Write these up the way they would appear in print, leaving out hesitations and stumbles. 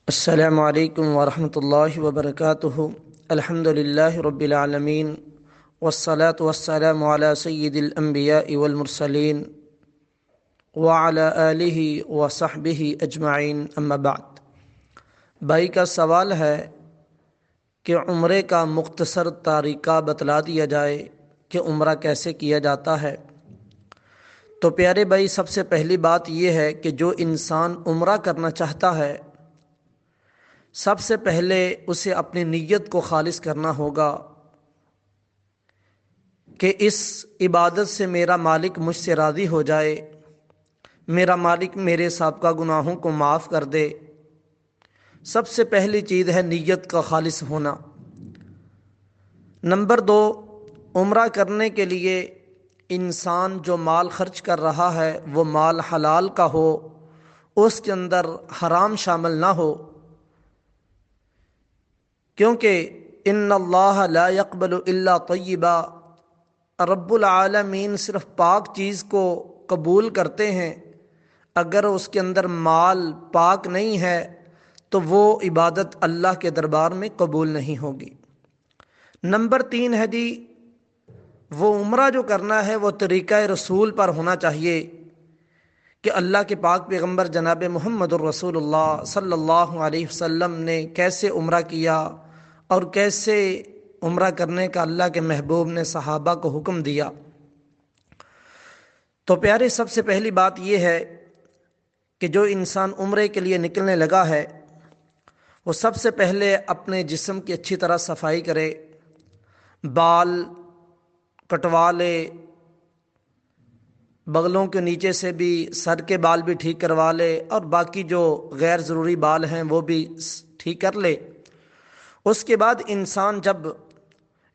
السلام علیکم ورحمۃ اللہ وبرکاتہ۔ الحمد للہ رب العالمین والصلاة والسلام علی سید الانبیاء والمرسلین وعلی آلہ وصحبہ اجمعین، اما بعد۔ بھائی کا سوال ہے کہ عمرے کا مختصر طریقہ بتلا دیا جائے کہ عمرہ کیسے کیا جاتا ہے۔ تو پیارے بھائی، سب سے پہلی بات یہ ہے کہ جو انسان عمرہ کرنا چاہتا ہے، سب سے پہلے اسے اپنی نیت کو خالص کرنا ہوگا کہ اس عبادت سے میرا مالک مجھ سے راضی ہو جائے، میرا مالک میرے سابقہ گناہوں کو معاف کر دے۔ سب سے پہلی چیز ہے نیت کا خالص ہونا۔ نمبر 2، عمرہ کرنے کے لیے انسان جو مال خرچ کر رہا ہے وہ مال حلال کا ہو، اس کے اندر حرام شامل نہ ہو، کیونکہ ان اللہ لا يقبل الا طیبا، رب العالمین صرف پاک چیز کو قبول کرتے ہیں۔ اگر اس کے اندر مال پاک نہیں ہے تو وہ عبادت اللہ کے دربار میں قبول نہیں ہوگی۔ نمبر 3 ہے جی، وہ عمرہ جو کرنا ہے وہ طریقہ رسول پر ہونا چاہیے کہ اللہ کے پاک پیغمبر جناب محمد الرسول اللہ صلی اللہ علیہ وسلم نے کیسے عمرہ کیا اور کیسے عمرہ کرنے کا اللہ کے محبوب نے صحابہ کو حکم دیا۔ تو پیارے، سب سے پہلی بات یہ ہے کہ جو انسان عمرے کے لیے نکلنے لگا ہے وہ سب سے پہلے اپنے جسم کی اچھی طرح صفائی کرے، بال کٹوا لے، بغلوں کے نیچے سے بھی سر کے بال بھی ٹھیک کروا لے، اور باقی جو غیر ضروری بال ہیں وہ بھی ٹھیک کر لے۔ اس کے بعد انسان جب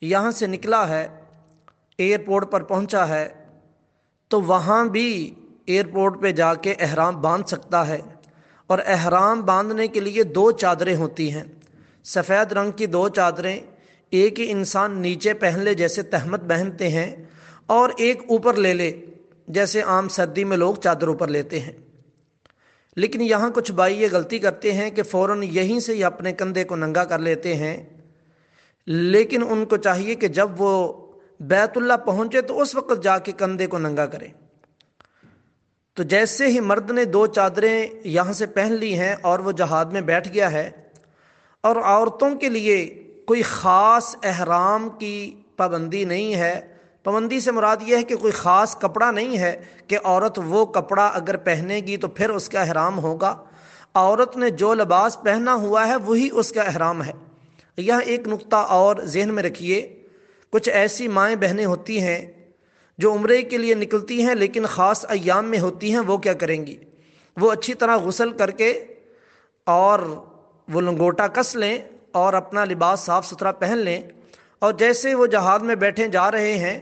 یہاں سے نکلا ہے، ایئرپورٹ پر پہنچا ہے، تو وہاں بھی ایئرپورٹ پہ جا کے احرام باندھ سکتا ہے۔ اور احرام باندھنے کے لیے 2 چادریں ہوتی ہیں، سفید رنگ کی 2 چادریں، ایک ہی انسان نیچے پہن لے جیسے تہمت پہنتے ہیں، اور ایک اوپر لے لے جیسے عام سردی میں لوگ چادر اوپر لیتے ہیں۔ لیکن یہاں کچھ بھائی یہ غلطی کرتے ہیں کہ فوراً یہیں سے ہی اپنے کندھے کو ننگا کر لیتے ہیں، لیکن ان کو چاہیے کہ جب وہ بیت اللہ پہنچے تو اس وقت جا کے کندھے کو ننگا کریں۔ تو جیسے ہی مرد نے 2 چادریں یہاں سے پہن لی ہیں اور وہ جہاد میں بیٹھ گیا ہے، اور عورتوں کے لیے کوئی خاص احرام کی پابندی نہیں ہے۔ پابندی سے مراد یہ ہے کہ کوئی خاص کپڑا نہیں ہے کہ عورت وہ کپڑا اگر پہنے گی تو پھر اس کا احرام ہوگا۔ عورت نے جو لباس پہنا ہوا ہے وہی اس کا احرام ہے۔ یہاں ایک نقطہ اور ذہن میں رکھیے، کچھ ایسی مائیں بہنیں ہوتی ہیں جو عمرے کے لیے نکلتی ہیں لیکن خاص ایام میں ہوتی ہیں، وہ کیا کریں گی؟ وہ اچھی طرح غسل کر کے اور وہ لنگوٹا کس لیں اور اپنا لباس صاف ستھرا پہن لیں، اور جیسے وہ جہاد میں بیٹھے جا رہے ہیں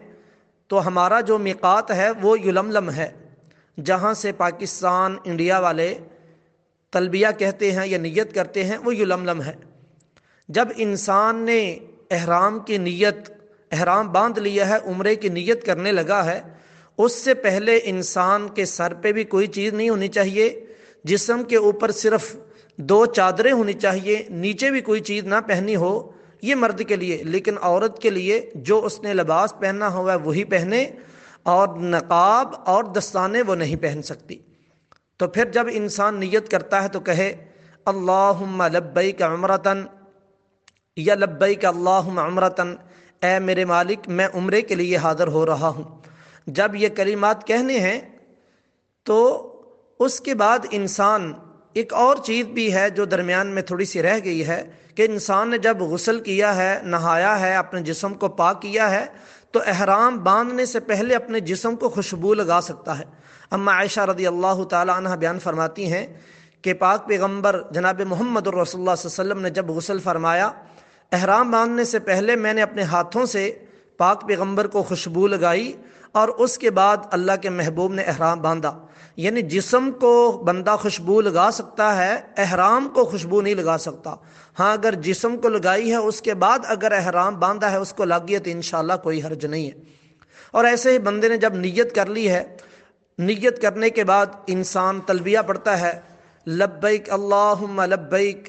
تو ہمارا جو میقات ہے وہ یلملم ہے، جہاں سے پاکستان انڈیا والے تلبیہ کہتے ہیں یا نیت کرتے ہیں، وہ یلملم ہے۔ جب انسان نے احرام کی نیت، احرام باندھ لیا ہے، عمرے کی نیت کرنے لگا ہے، اس سے پہلے انسان کے سر پہ بھی کوئی چیز نہیں ہونی چاہیے، جسم کے اوپر صرف 2 چادریں ہونی چاہیے، نیچے بھی کوئی چیز نہ پہنی ہو، یہ مرد کے لیے۔ لیکن عورت کے لیے جو اس نے لباس پہننا ہوا ہے وہی پہنے، اور نقاب اور دستانے وہ نہیں پہن سکتی۔ تو پھر جب انسان نیت کرتا ہے تو کہے اللہم لبیک عمرتن یا لبیک اللہم عمرتن، اے میرے مالک میں عمرے کے لیے حاضر ہو رہا ہوں۔ جب یہ کلمات کہنے ہیں تو اس کے بعد انسان، ایک اور چیز بھی ہے جو درمیان میں تھوڑی سی رہ گئی ہے، کہ انسان نے جب غسل کیا ہے، نہایا ہے، اپنے جسم کو پاک کیا ہے، تو احرام باندھنے سے پہلے اپنے جسم کو خوشبو لگا سکتا ہے۔ اما عائشہ رضی اللہ تعالی عنہ بیان فرماتی ہیں کہ پاک پیغمبر جناب محمد الرسول اللہ صلی اللہ علیہ وسلم نے جب غسل فرمایا، احرام باندھنے سے پہلے میں نے اپنے ہاتھوں سے پاک پیغمبر کو خوشبو لگائی، اور اس کے بعد اللہ کے محبوب نے احرام باندھا۔ یعنی جسم کو بندہ خوشبو لگا سکتا ہے، احرام کو خوشبو نہیں لگا سکتا۔ ہاں اگر جسم کو لگائی ہے اس کے بعد اگر احرام باندھا ہے اس کو لگ گئی تو انشاءاللہ کوئی حرج نہیں ہے۔ اور ایسے ہی بندے نے جب نیت کر لی ہے، نیت کرنے کے بعد انسان تلبیہ پڑھتا ہے، لبیک اللہم لبیک،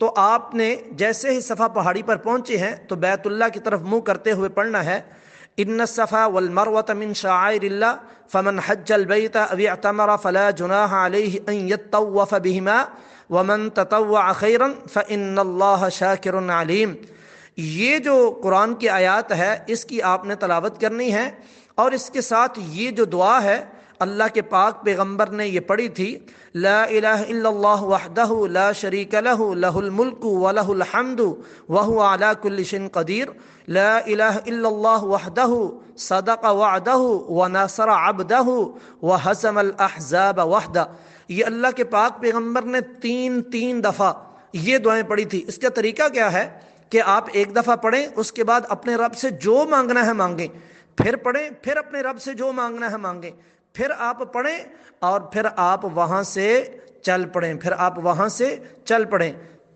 تو آپ نے جیسے ہی صفا پہاڑی پر پہنچے ہیں تو بیت اللہ کی طرف منہ کرتے ہوئے پڑھنا ہے ان الصفا والمروة من شعائر اللہ فمن حج البیت او اعتمر فلا جناح علیہ ان یطوف بہما ومن تطوع خیرا فان اللہ شاکر علیم۔ یہ جو قرآن کی آیات ہے اس کی آپ نے تلاوت کرنی ہے، اور اس کے ساتھ یہ جو دعا ہے اللہ کے پاک پیغمبر نے یہ پڑھی تھی، لا الہ الا اللہ وحدہ لا شریک لہ لہ الملک ولہ الحمد وہو علی کل شیء قدیر، لا الہ الا اللہ وحدہ صدق وعدہ ونصر عبدہ وہزم الاحزاب وحدہ۔ یہ اللہ کے پاک پیغمبر نے تین دفعہ یہ دعائیں پڑھی تھی۔ اس کا طریقہ کیا ہے کہ آپ ایک دفعہ پڑھیں، اس کے بعد اپنے رب سے جو مانگنا ہے مانگیں، پھر پڑھیں، پھر اپنے رب سے جو مانگنا ہے مانگیں، پھر آپ پڑھیں اور پھر آپ وہاں سے چل پڑیں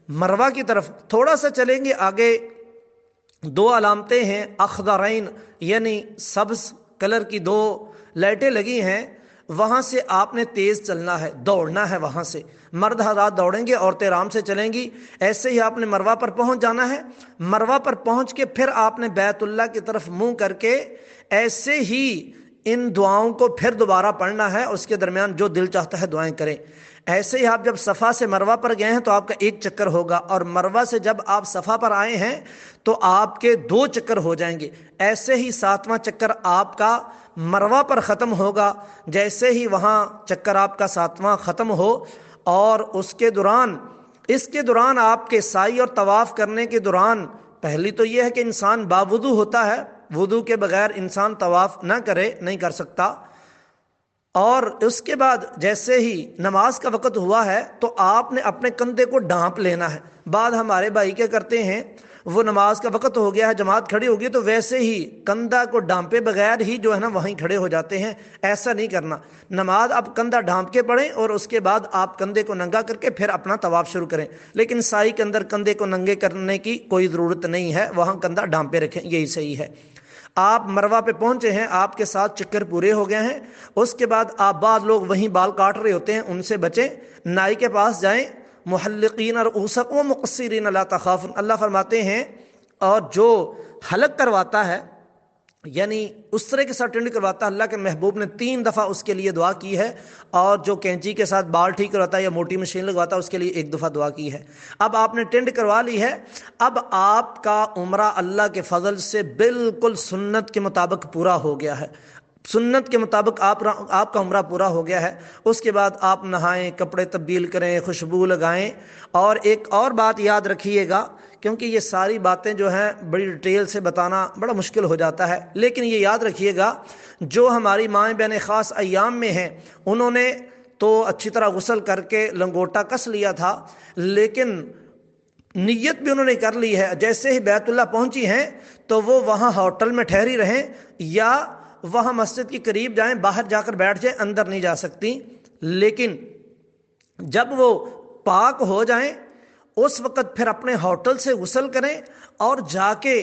مروہ کی طرف۔ تھوڑا سا چلیں گے آگے، دو علامتیں ہیں اخضرین یعنی سبز کلر کی دو لائٹیں لگی ہیں، وہاں سے آپ نے تیز چلنا ہے، دوڑنا ہے، وہاں سے مرد حضرات دوڑیں گے، عورتیں آرام سے چلیں گی۔ ایسے ہی آپ نے مروہ پر پہنچ جانا ہے، مروہ پر پہنچ کے پھر آپ نے بیت اللہ کی طرف منہ کر کے ایسے ہی ان دعاؤں کو پھر دوبارہ پڑھنا ہے، اس کے درمیان جو دل چاہتا ہے دعائیں کریں۔ ایسے ہی آپ جب صفا سے مروہ پر گئے ہیں تو آپ کا ایک چکر ہوگا، اور مروہ سے جب آپ صفا پر آئے ہیں تو آپ کے 2 چکر ہو جائیں گے۔ ایسے ہی 7واں چکر آپ کا مروہ پر ختم ہوگا، جیسے ہی وہاں چکر آپ کا 7واں ختم ہو، اور اس کے دوران آپ کے سعی اور طواف کرنے کے دوران پہلی تو یہ ہے کہ انسان باوضو ہوتا ہے، وضو کے بغیر انسان طواف نہیں کر سکتا، اور اس کے بعد جیسے ہی نماز کا وقت ہوا ہے تو آپ نے اپنے کندھے کو ڈھانپ لینا ہے۔ بعد ہمارے بھائی کیا کرتے ہیں، وہ نماز کا وقت ہو گیا ہے، جماعت کھڑی ہوگی تو ویسے ہی کندھا کو ڈھانپے بغیر ہی جو ہے نا وہیں کھڑے ہو جاتے ہیں۔ ایسا نہیں کرنا، نماز آپ کندھا ڈھانپ کے پڑھیں اور اس کے بعد آپ کندھے کو ننگا کر کے پھر اپنا طواف شروع کریں، لیکن سائی کے اندر کندھے کو ننگے کرنے کی کوئی ضرورت نہیں ہے، وہاں کندھا ڈھانپے رکھیں، یہی صحیح ہے۔ آپ مروہ پہ پہنچے ہیں، آپ کے 7 چکر پورے ہو گئے ہیں، اس کے بعد آپ بعض لوگ وہیں بال کاٹ رہے ہوتے ہیں، ان سے بچیں، نائی کے پاس جائیں، محلقین رؤوسکم ومقصرین لا تخافون، اللہ فرماتے ہیں، اور جو حلق کرواتا ہے یعنی اس طرح کے ساتھ ٹرینڈ کرواتا ہے، اللہ کے محبوب نے 3 دفعہ اس کے لیے دعا کی ہے، اور جو کینچی کے ساتھ بال ٹھیک کرواتا ہے یا موٹی مشین لگواتا ہے اس کے لیے 1 دفعہ دعا کی ہے۔ اب آپ نے ٹرینڈ کروا لی ہے، اب آپ کا عمرہ اللہ کے فضل سے بالکل سنت کے مطابق پورا ہو گیا ہے، سنت کے مطابق آپ کا عمرہ پورا ہو گیا ہے۔ اس کے بعد آپ نہائیں، کپڑے تبدیل کریں، خوشبو لگائیں، اور ایک اور بات یاد رکھیے گا، کیونکہ یہ ساری باتیں جو ہیں بڑی ڈیٹیل سے بتانا بڑا مشکل ہو جاتا ہے، لیکن یہ یاد رکھیے گا جو ہماری مائیں بہنیں خاص ایام میں ہیں انہوں نے تو اچھی طرح غسل کر کے لنگوٹا کس لیا تھا، لیکن نیت بھی انہوں نے کر لی ہے، جیسے ہی بیت اللہ پہنچی ہیں تو وہ وہاں ہوٹل میں ٹھہری رہیں یا وہاں مسجد کے قریب جائیں، باہر جا کر بیٹھ جائیں، اندر نہیں جا سکتی، لیکن جب وہ پاک ہو جائیں اس وقت پھر اپنے ہوٹل سے غسل کریں اور جا کے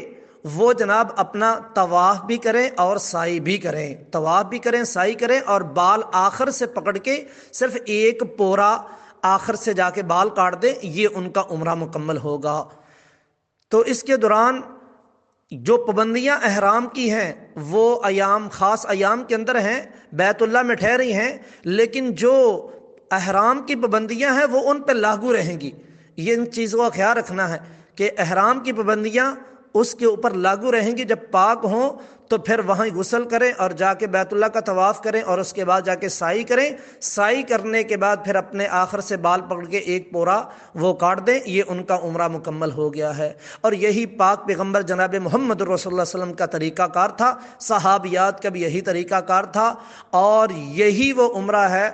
وہ جناب اپنا طواف بھی کریں اور سعی بھی کریں، طواف بھی کریں، سعی کریں، اور بال آخر سے پکڑ کے صرف 1 پورا آخر سے جا کے بال کاٹ دیں، یہ ان کا عمرہ مکمل ہوگا۔ تو اس کے دوران جو پابندیاں احرام کی ہیں وہ خاص ایام کے اندر ہیں، بیت اللہ میں ٹھہری ہیں، لیکن جو احرام کی پابندیاں ہیں وہ ان پہ لاگو رہیں گی۔ یہ ان چیزوں کا خیال رکھنا ہے کہ احرام کی پابندیاں اس کے اوپر لاگو رہیں گی۔ جب پاک ہوں تو پھر وہاں غسل کریں اور جا کے بیت اللہ کا طواف کریں، اور اس کے بعد جا کے سعی کریں، سعی کرنے کے بعد پھر اپنے آخر سے بال پکڑ کے 1 پورا وہ کاٹ دیں، یہ ان کا عمرہ مکمل ہو گیا ہے۔ اور یہی پاک پیغمبر جناب محمد رسول اللہ صلی اللہ علیہ وسلم کا طریقہ کار تھا، صحابیات کا بھی یہی طریقہ کار تھا، اور یہی وہ عمرہ ہے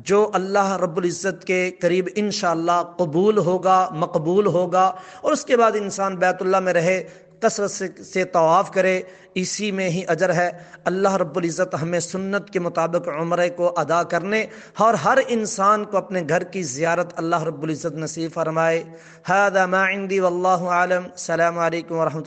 جو اللہ رب العزت کے قریب انشاءاللہ قبول ہوگا، مقبول ہوگا، اور اس کے بعد انسان بیت اللہ میں رہے، کثرت سے طواف کرے، اسی میں ہی اجر ہے۔ اللہ رب العزت ہمیں سنت کے مطابق عمرے کو ادا کرنے اور ہر انسان کو اپنے گھر کی زیارت اللہ رب العزت نصیب فرمائے۔ ھذا ما عندی واللہ اعلم۔ السلام علیکم ورحمۃ اللہ۔